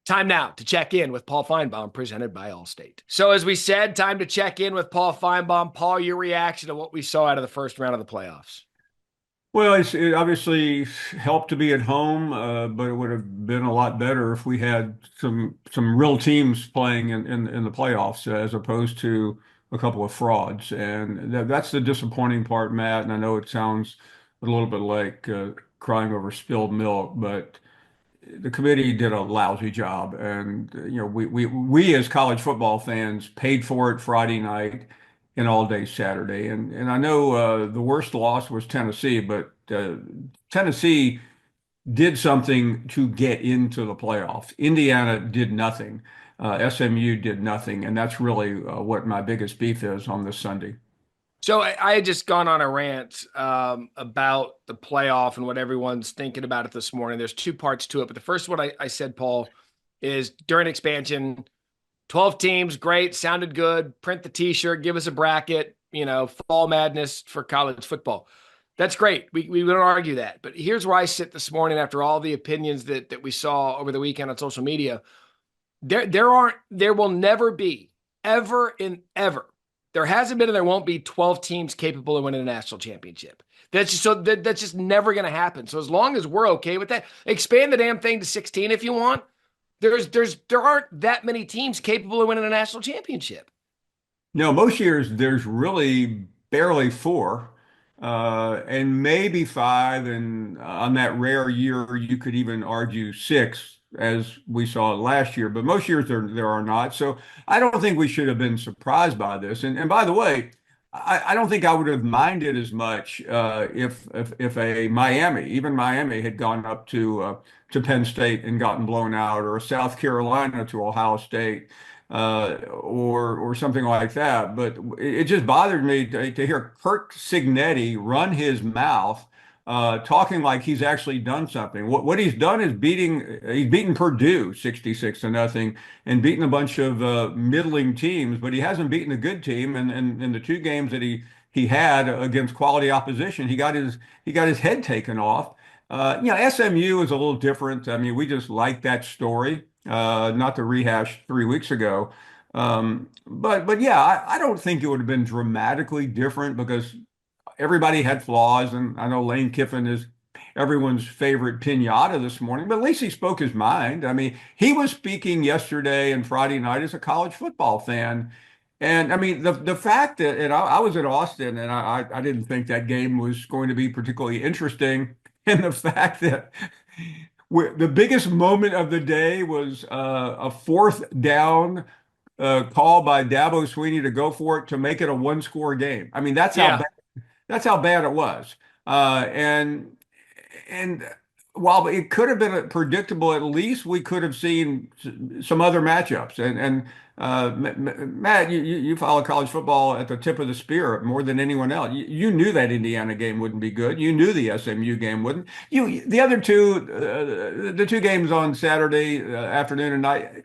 Time now to check in with Paul Finebaum, presented by Allstate. So, as we said, time to check in with Paul Finebaum. Paul, your reaction to what we saw out of the first round of the playoffs? Well, it obviously helped to be at home, but it would have been a lot better if we had some real teams playing in the playoffs as opposed to a couple of frauds. And that's the disappointing part, Matt. And I know it sounds a little bit like crying over spilled milk, but the committee did a lousy job. And we as college football fans paid for it Friday night and all day Saturday. And I know the worst loss was Tennessee, but Tennessee did something to get into the playoffs. Indiana did nothing. SMU did nothing, and that's really what my biggest beef is on this Sunday. So, I had just gone on a rant about the playoff and what everyone's thinking about it this morning. There's two parts to it, but the first one I said, Paul, is during expansion, 12 teams, great, sounded good. Print the t-shirt, give us a bracket, fall madness for college football. That's great. We don't argue that. But here's where I sit this morning after all the opinions that we saw over the weekend on social media. There will never be, ever in ever. There hasn't been and there won't be 12 teams capable of winning a national championship. That's just never going to happen. So as long as we're okay with that, expand the damn thing to 16 if you want. There aren't that many teams capable of winning a national championship. No, most years there's really barely four, and maybe five, and on that rare year you could even argue six, as we saw last year. But most years there are not. So I don't think we should have been surprised by this. And by the way, I don't think I would have minded as much if a Miami, even Miami, had gone up to Penn State and gotten blown out, or South Carolina to Ohio State or something like that. But it just bothered me to hear Curt Cignetti run his mouth, talking like he's actually done something. What he's done is he's beaten Purdue 66 to nothing and beaten a bunch of middling teams, but he hasn't beaten a good team. And in the two games that he had against quality opposition, he got his head taken off. SMU is a little different. I mean, we just like that story, not to rehash 3 weeks ago. But yeah, I don't think it would have been dramatically different because everybody had flaws, and I know Lane Kiffin is everyone's favorite pinata this morning, but at least he spoke his mind. I mean, he was speaking yesterday and Friday night as a college football fan. And I mean, the fact that, and I was in Austin and I didn't think that game was going to be particularly interesting. And the fact that the biggest moment of the day was a fourth down call by Dabo Sweeney to go for it to make it a one-score game. I mean, Yeah. that's how bad it was. And while it could have been predictable, at least we could have seen some other matchups. Matt, you follow college football at the tip of the spear more than anyone else. You knew that Indiana game wouldn't be good. You knew the SMU game wouldn't. The other two, the two games on Saturday afternoon and night,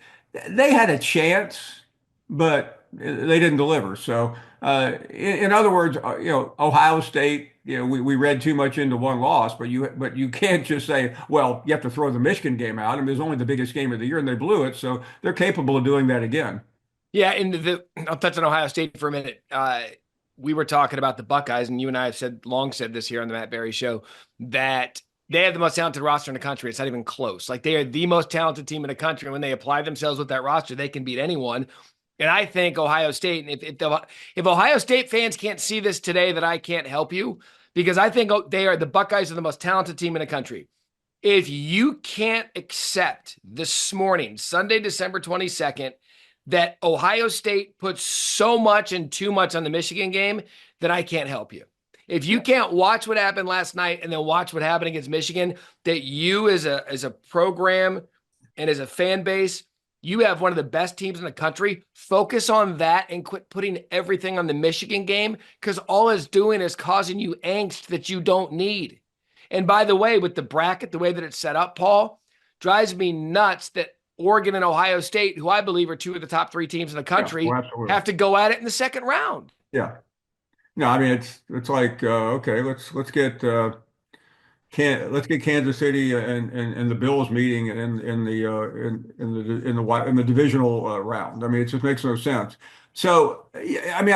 they had a chance, but they didn't deliver. So, in other words, Ohio State, we read too much into one loss, but you can't just say, well, you have to throw the Michigan game out. I mean, it was only the biggest game of the year, and they blew it, so they're capable of doing that again. Yeah. I'll touch on Ohio State for a minute. We were talking about the Buckeyes, and you and I have long said this here on the Matt Barrie show, that they have the most talented roster in the country. It's not even close. Like, they are the most talented team in the country. And when they apply themselves with that roster, they can beat anyone. And I think Ohio State, and if Ohio State fans can't see this today, that I can't help you, because I think the Buckeyes are the most talented team in the country. If you can't accept this morning, Sunday, December 22nd, that Ohio State puts so much and too much on the Michigan game, then I can't help you. If you can't watch what happened last night and then watch what happened against Michigan, that you as a program and as a fan base, you have one of the best teams in the country. Focus on that and quit putting everything on the Michigan game, because all it's doing is causing you angst that you don't need. And by the way, with the bracket, the way that it's set up, Paul, drives me nuts that Oregon and Ohio State, who I believe are two of the top three teams in the Yeah, well, country, absolutely. have to go at it in the second round. Yeah. No, I mean it's like okay, let's get let's get Kansas City and the Bills meeting in the in the divisional round. I mean, it just makes no sense. So, yeah, I mean,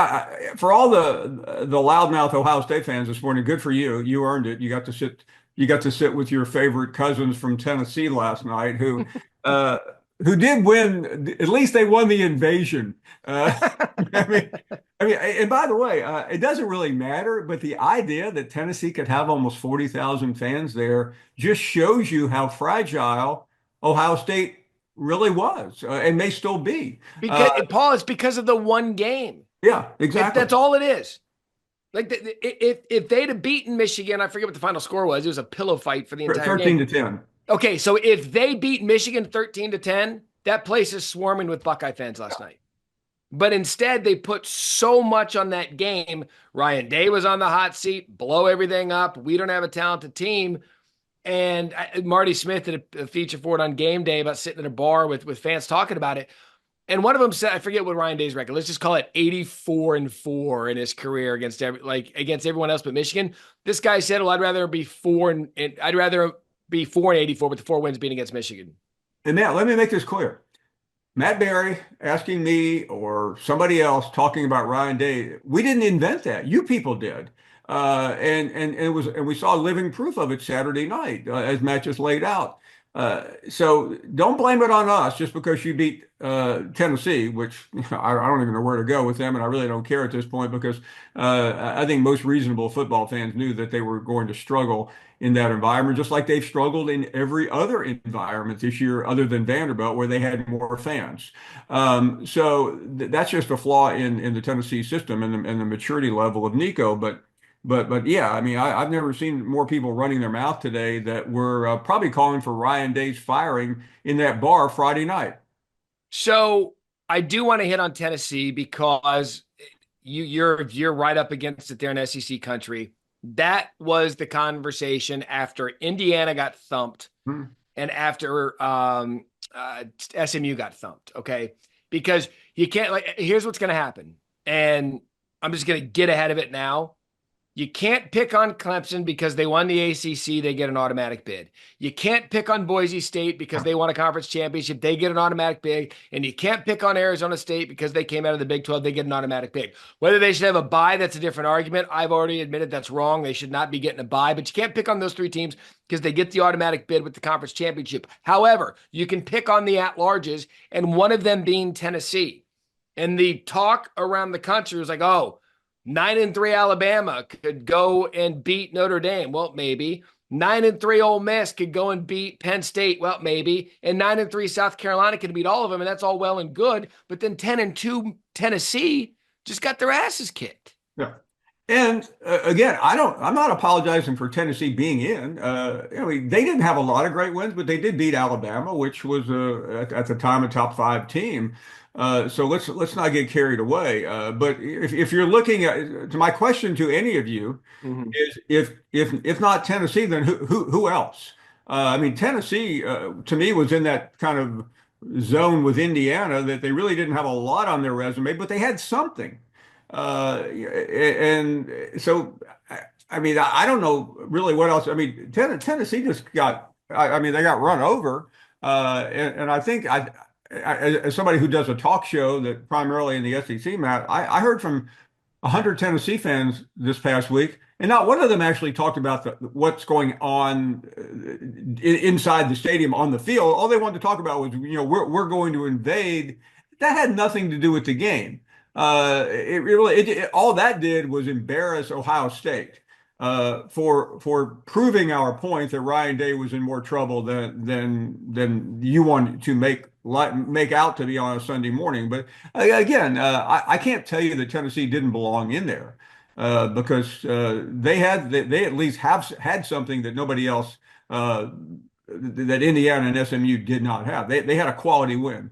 for all the loudmouth Ohio State fans this morning, good for you. You earned it. You got to sit with your favorite cousins from Tennessee last night, uh, who did win. At least they won the invasion. I mean. I mean, and by the way, it doesn't really matter, but the idea that Tennessee could have almost 40,000 fans there just shows you how fragile Ohio State really was and may still be. Because Paul, it's because of the one game. Yeah, exactly. That's all it is. Like if they'd have beaten Michigan, I forget what the final score was. It was a pillow fight for the entire 13 game. to 10. Okay, so if they beat Michigan 13-10, that place is swarming with Buckeye fans last night. But instead, they put so much on that game. Ryan Day was on the hot seat, blow everything up. We don't have a talented team. And Marty Smith did a feature for it on game day about sitting at a bar with fans talking about it. And one of them said, I forget what Ryan Day's record. Let's just call it 84-4 in his career against everyone else but Michigan. This guy said, "Well, I'd rather be 4-84, with the 4 wins being against Michigan." And Matt, let me make this clear. Matt Barrie asking me or somebody else talking about Ryan Day, we didn't invent that. You people did. And we saw living proof of it Saturday night, as Matt just laid out. So don't blame it on us just because you beat Tennessee, which I don't even know where to go with them, and I really don't care at this point because I think most reasonable football fans knew that they were going to struggle in that environment, just like they've struggled in every other environment this year, other than Vanderbilt, where they had more fans. So that's just a flaw in the Tennessee system and the maturity level of Nico, but yeah, I mean, I've never seen more people running their mouth today that were probably calling for Ryan Day's firing in that bar Friday night. So I do want to hit on Tennessee because you're right up against it there in SEC country. That was the conversation after Indiana got thumped Hmm. and after SMU got thumped. Okay, because you can't here's what's going to happen, and I'm just going to get ahead of it now. You can't pick on Clemson because they won the ACC, they get an automatic bid. You can't pick on Boise State because they won a conference championship, they get an automatic bid. And you can't pick on Arizona State because they came out of the Big 12, they get an automatic bid. Whether they should have a bye, that's a different argument. I've already admitted that's wrong. They should not be getting a bye, but you can't pick on those 3 teams because they get the automatic bid with the conference championship. However, you can pick on the at-larges, and one of them being Tennessee. And the talk around the country was like, oh, 9-3 Alabama could go and beat Notre Dame. Well, maybe. 9-3 Ole Miss could go and beat Penn State. Well, maybe. And 9-3 South Carolina could beat all of them, and that's all well and good. But then 10-2 Tennessee just got their asses kicked. Yeah. And again, I'm not apologizing for Tennessee being in. I mean, they didn't have a lot of great wins, but they did beat Alabama, which was at the time a top 5 team. So let's not get carried away. But if you're looking at to my question to any of you is if not Tennessee, then who else? I mean, Tennessee to me was in that kind of zone with Indiana that they really didn't have a lot on their resume, but they had something. And so, I mean, I don't know really what else. I mean, Tennessee just I mean, they got run over. And I think as somebody who does a talk show that primarily in the SEC, Matt, I heard from 100 Tennessee fans this past week, and not one of them actually talked about what's going on inside the stadium on the field. All they wanted to talk about was, we're going to invade. That had nothing to do with the game. All that did was embarrass Ohio State for proving our point that Ryan Day was in more trouble than you want to make out to be on a Sunday morning. But again, I can't tell you that Tennessee didn't belong in there because they at least have had something that nobody else that Indiana and SMU did not have. They had a quality win.